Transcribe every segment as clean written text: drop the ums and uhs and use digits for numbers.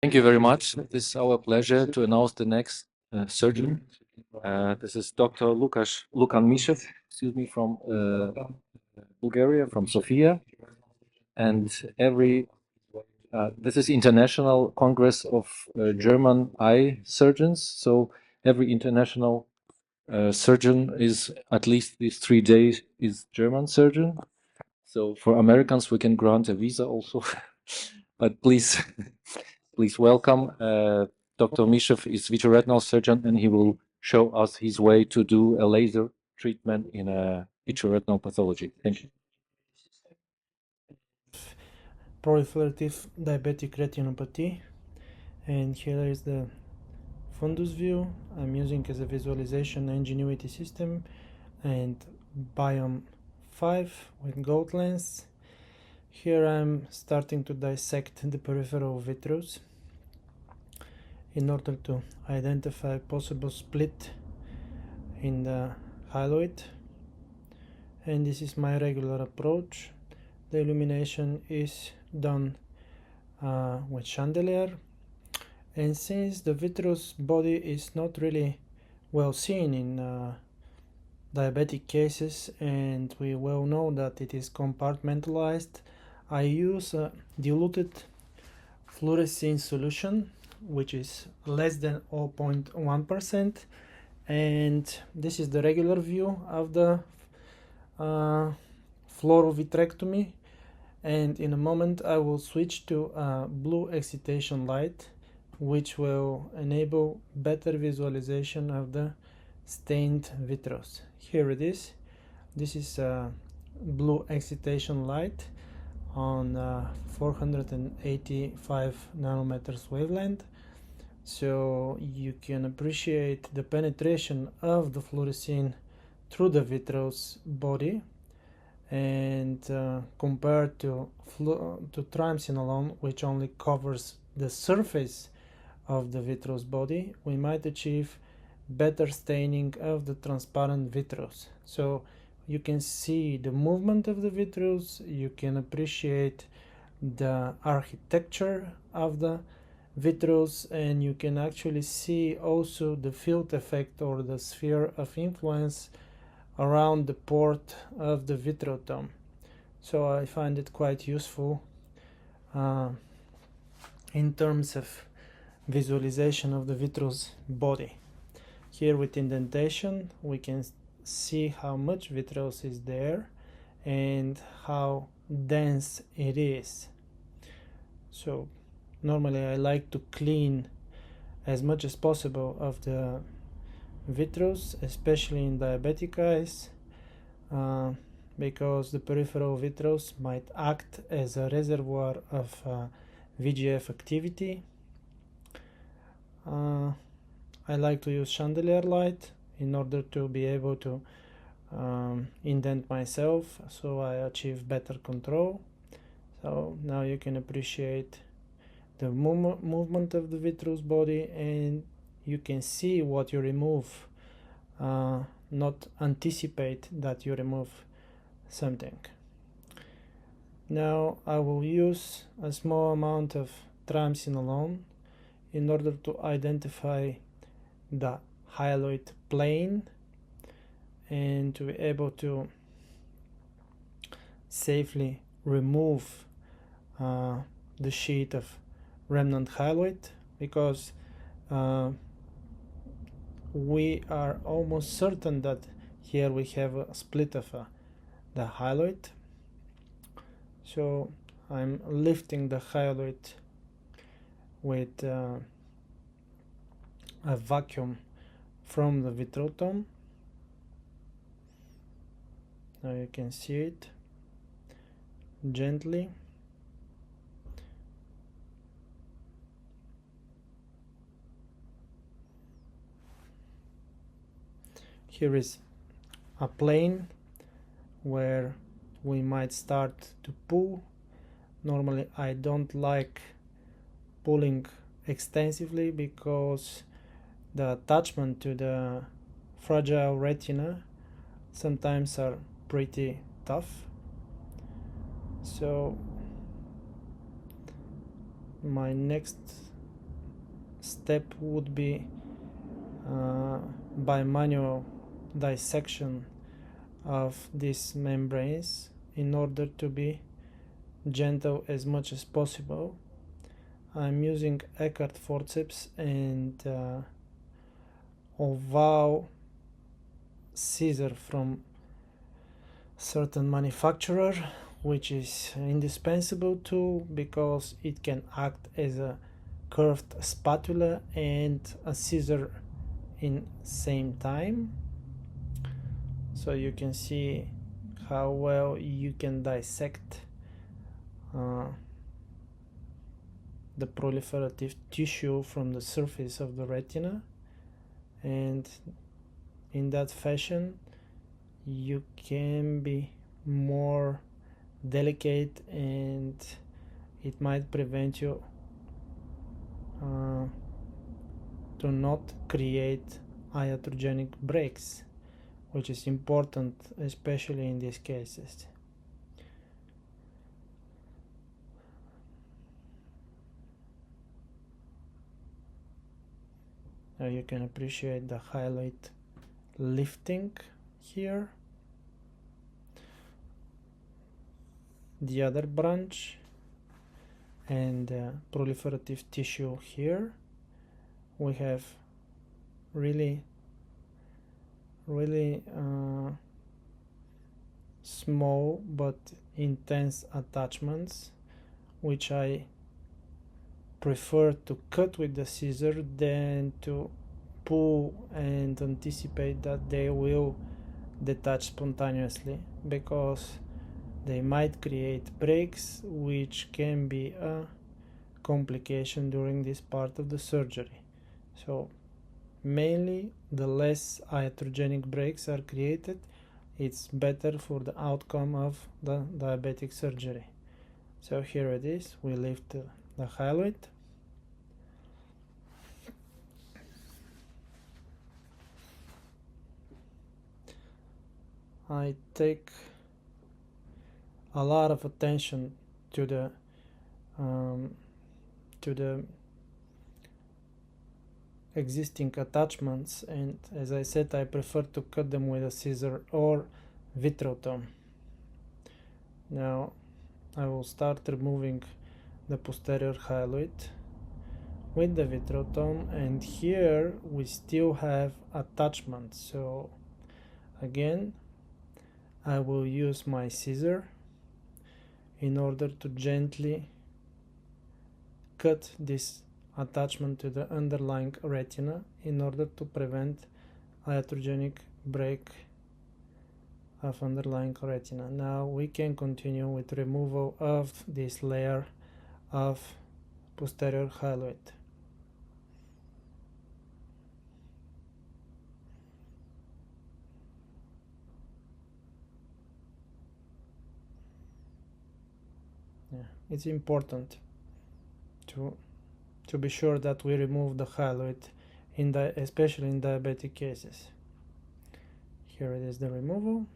Thank you very much. It is our pleasure to announce the next surgeon. This is Dr. Lukan Mishev, from Bulgaria, from Sofia. And this is International Congress of German Eye Surgeons. So every international surgeon is at least these 3 days is German surgeon. So for Americans, we can grant a visa also. But please welcome Dr. Mishev is vitreoretinal surgeon, and he will show us his way to do a laser treatment in a vitreoretinal pathology. Thank you. Proliferative diabetic retinopathy, and here is the fundus view I'm using as a visualization Ingenuity system and Biome 5 with gold lens. Here I'm starting to dissect the peripheral vitreous in order to identify possible split in the hyaloid, and this is my regular approach. The illumination is done with chandelier, and since the vitreous body is not really well seen in diabetic cases, and we well know that it is compartmentalized, I use a diluted fluorescein solution which is less than 0.1%, and this is the regular view of the fluorovitrectomy. And in a moment I will switch to blue excitation light, which will enable better visualization of the stained vitreous. Here it is. This is blue excitation light on 485 nanometers wavelength, so you can appreciate the penetration of the fluorescein through the vitreous body. And compared to triamcinolone, which only covers the surface of the vitreous body, we might achieve better staining of the transparent vitreous. So you can see the movement of the vitreous, you can appreciate the architecture of the vitreous, and you can actually see also the field effect or the sphere of influence around the port of the vitreotome. So I find it quite useful in terms of visualization of the vitreous body. Here with indentation we can see how much vitreous is there and how dense it is. So normally I like to clean as much as possible of the vitreous, especially in diabetic eyes, because the peripheral vitreous might act as a reservoir of VEGF activity. I like to use chandelier light in order to be able to indent myself, so I achieve better control. So now you can appreciate the movement of the vitreous body, and you can see what you remove, not anticipate that you remove something. Now I will use a small amount of triamcinolone in order to identify the hyaloid plane and to be able to safely remove the sheet of remnant hyaloid, because we are almost certain that here we have a split of the hyaloid. So I'm lifting the hyaloid with a vacuum from the vitreotome. Now you can see it gently. Here is a plane where we might start to pull. Normally I don't like pulling extensively because the attachment to the fragile retina sometimes are pretty tough. So my next step would be by manual dissection of these membranes in order to be gentle as much as possible. I'm using Eckhart forceps and oval scissor from certain manufacturer, which is indispensable tool because it can act as a curved spatula and a scissor in same time. So you can see how well you can dissect the proliferative tissue from the surface of the retina, and in that fashion you can be more delicate and it might prevent you to not create iatrogenic breaks, which is important especially in these cases. Now you can appreciate the highlight lifting here. The other branch and proliferative tissue here. We have really small but intense attachments, which I prefer to cut with the scissor than to pull and anticipate that they will detach spontaneously, because they might create breaks, which can be a complication during this part of the surgery. So mainly the less iatrogenic breaks are created, it's better for the outcome of the diabetic surgery. So here it is, we lift the hyaloid. I take a lot of attention to the existing attachments, and as I said, I prefer to cut them with a scissor or Vitrotome. Now I will start removing the posterior hyaloid with the Vitrotome, and here we still have attachments. So again, I will use my scissor in order to gently cut this attachment to the underlying retina in order to prevent iatrogenic break of underlying retina. Now we can continue with removal of this layer of posterior hyaloid. It's important to be sure that we remove the hyaloid especially in diabetic cases. Here it is, the removal.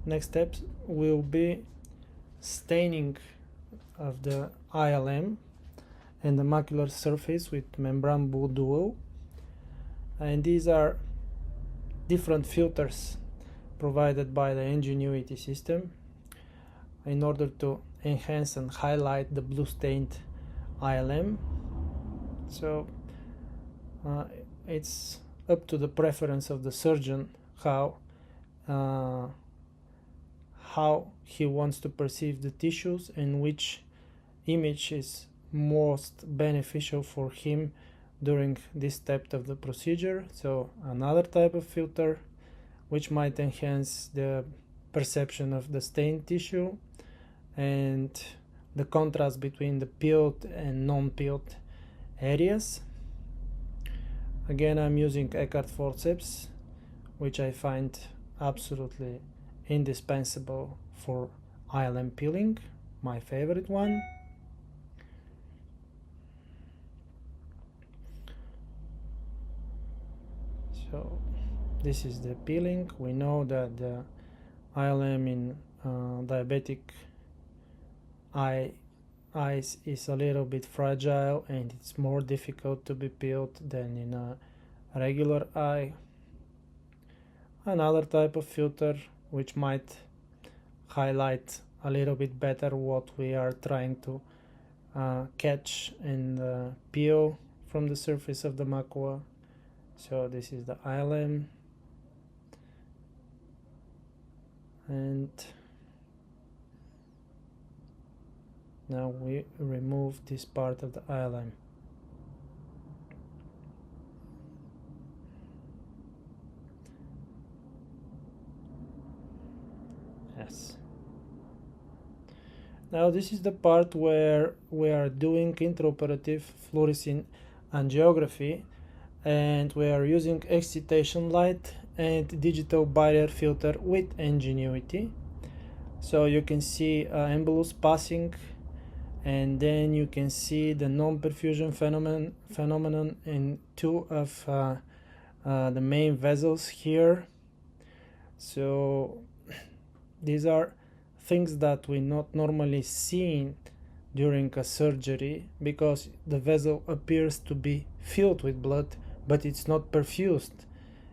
Next steps will be staining of the ILM and the macular surface with membran blue duo, and these are different filters provided by the Ingenuity system in order to enhance and highlight the blue stained ILM. So it's up to the preference of the surgeon how he wants to perceive the tissues and which image is most beneficial for him during this step of the procedure. So another type of filter which might enhance the perception of the stained tissue and the contrast between the peeled and non-peeled areas. Again, I'm using Eckhart forceps, which I find absolutely indispensable for ILM peeling, my favorite one. So this is the peeling. We know that the ILM in diabetic eyes is a little bit fragile and it's more difficult to be built than in a regular eye. Another type of filter which might highlight a little bit better what we are trying to catch and peel from the surface of the macula. So this is the ILM, and now we remove this part of the ILM. Yes. Now this is the part where we are doing intraoperative fluorescein angiography, and we are using excitation light and digital barrier filter with Ingenuity. So you can see embolus passing, and then you can see the non-perfusion phenomenon in two of the main vessels here. So these are things that we not normally see during a surgery, because the vessel appears to be filled with blood but it's not perfused.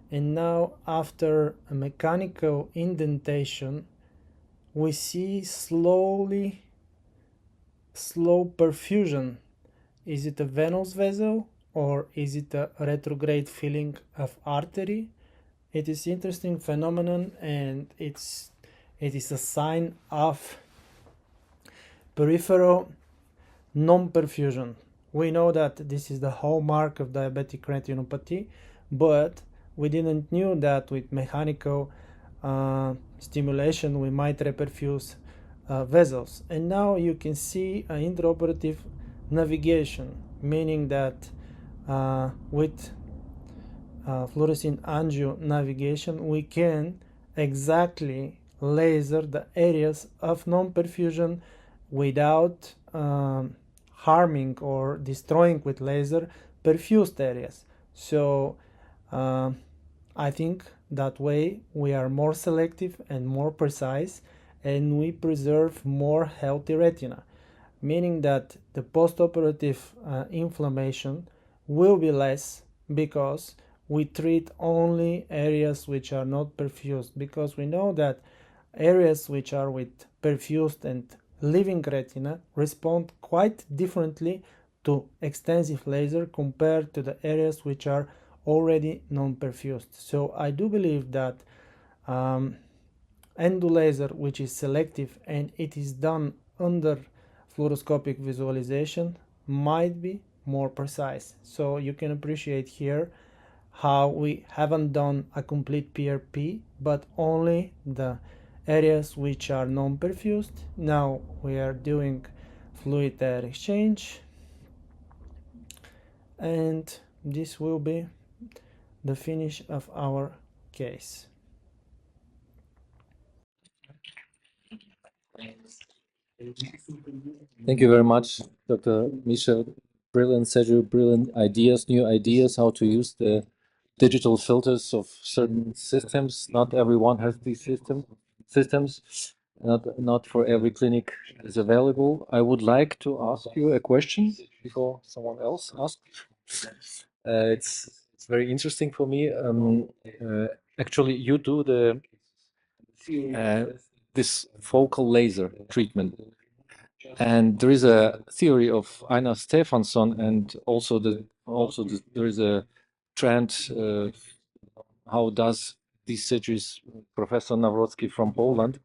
And now after a mechanical indentation we see slow perfusion. Is it a venous vessel or is it a retrograde filling of artery? It is interesting phenomenon, and it is a sign of peripheral non-perfusion. We know that this is the hallmark of diabetic retinopathy, but we didn't knew that with mechanical stimulation we might reperfuse vessels. And now you can see intraoperative navigation, meaning that with fluorescein angio navigation we can exactly laser the areas of non-perfusion without harming or destroying with laser perfused areas. So I think that way we are more selective and more precise, and we preserve more healthy retina, meaning that the post-operative inflammation will be less because we treat only areas which are not perfused, because we know that areas which are with perfused and living retina respond quite differently to extensive laser compared to the areas which are already non-perfused. So I do believe that endo laser, which is selective and it is done under fluoroscopic visualization, might be more precise. So you can appreciate here how we haven't done a complete PRP, but only the areas which are non-perfused. Now we are doing fluid air exchange, and this will be the finish of our case. Thank you very much, Dr. Mishev. Brilliant, Sergio. Brilliant ideas, new ideas how to use the digital filters of certain systems. Not everyone has these systems. Not for every clinic is available. I would like to ask you a question before someone else asks. It's very interesting for me. Actually, you do the uh, this focal laser treatment. And there is a theory of Einar Stefansson, and there is a trend. How does these surgeries? Professor Nawrocki from Poland,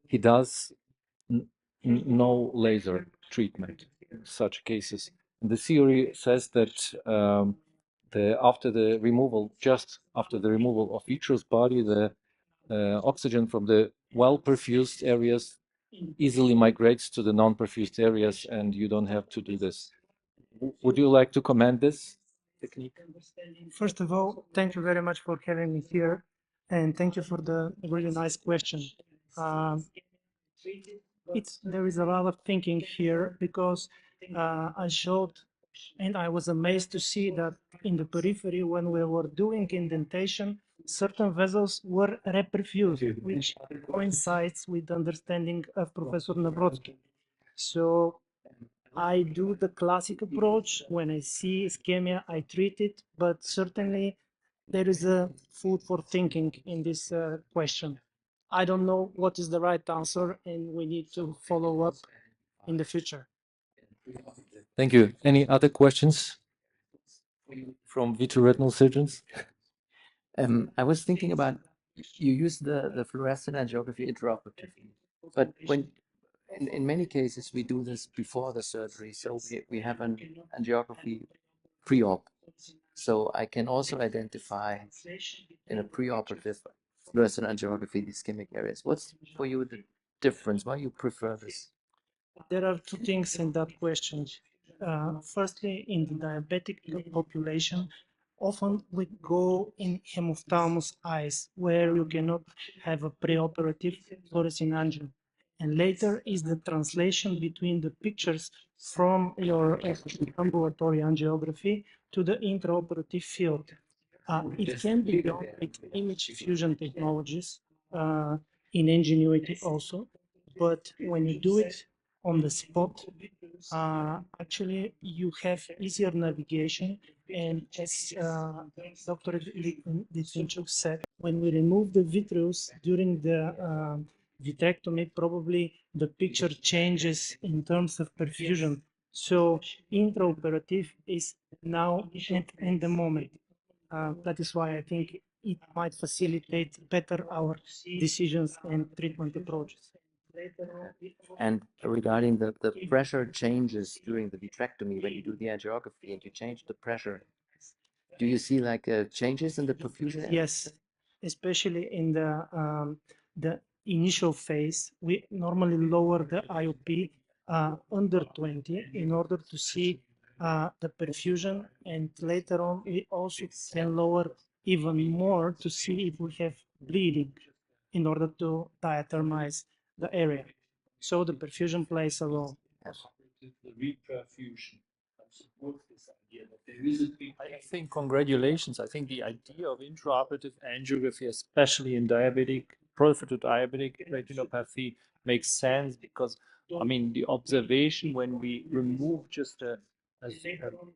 he does no laser treatment in such cases. And the theory says that just after the removal of vitreous body, the oxygen from the well-perfused areas easily migrates to the non-perfused areas, and you don't have to do this. Would you like to comment this technique? First of all, thank you very much for having me here, and thank you for the really nice question. Um, there is a lot of thinking here, because I showed And I was amazed to see that in the periphery, when we were doing indentation, certain vessels were reperfused, which coincides with the understanding of Professor Navrotsky. So I do the classic approach. When I see ischemia, I treat it, but certainly there is a food for thinking in this question. I don't know what is the right answer, and we need to follow up in the future. Thank you. Any other questions from vitreoretinal surgeons? I was thinking about you use the fluorescent angiography intraoperatively, but in many cases we do this before the surgery, so we have an angiography pre-op. So I can also identify in a preoperative fluorescent angiography the ischemic areas. What's for you the difference? Why you prefer this? There are two things in that question. Firstly, in the diabetic population, often we go in hemophthalmos eyes where you cannot have a preoperative fluorescein angio. And later is the translation between the pictures from your ambulatory angiography to the intraoperative field. It can be done with image fusion technologies in Ingenuity also, but when you do it on the spot, actually you have easier navigation. And as Dr. Litvinchuk said, when we remove the vitreous during the vitrectomy, probably the picture changes in terms of perfusion. So intraoperative is now in the moment. That is why I think it might facilitate better our decisions and treatment approaches. And regarding the pressure changes during the vitrectomy, when you do the angiography and you change the pressure, do you see like changes in the perfusion area? Yes, especially in the initial phase, we normally lower the IOP under 20 in order to see the perfusion, and later on we also can lower even more to see if we have bleeding in order to diathermize the area. So the perfusion plays a role. The reperfusion. I think congratulations. I think the idea of intraoperative angiography, especially in diabetic, proliferative diabetic retinopathy, makes sense because, I mean, the observation when we remove just a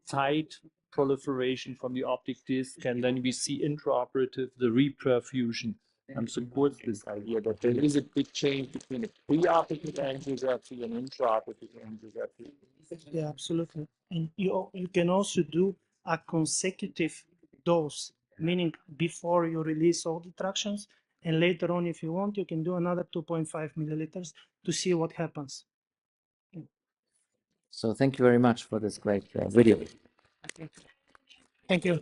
tight proliferation from the optic disc and then we see intraoperative, the reperfusion, supports this idea that there is a big change between a preoperative angiography and intraoperative angiography. Yeah, absolutely. And you can also do a consecutive dose, meaning before you release all the tractions, and later on, if you want, you can do another 2.5 milliliters to see what happens. So thank you very much for this great video. Thank you.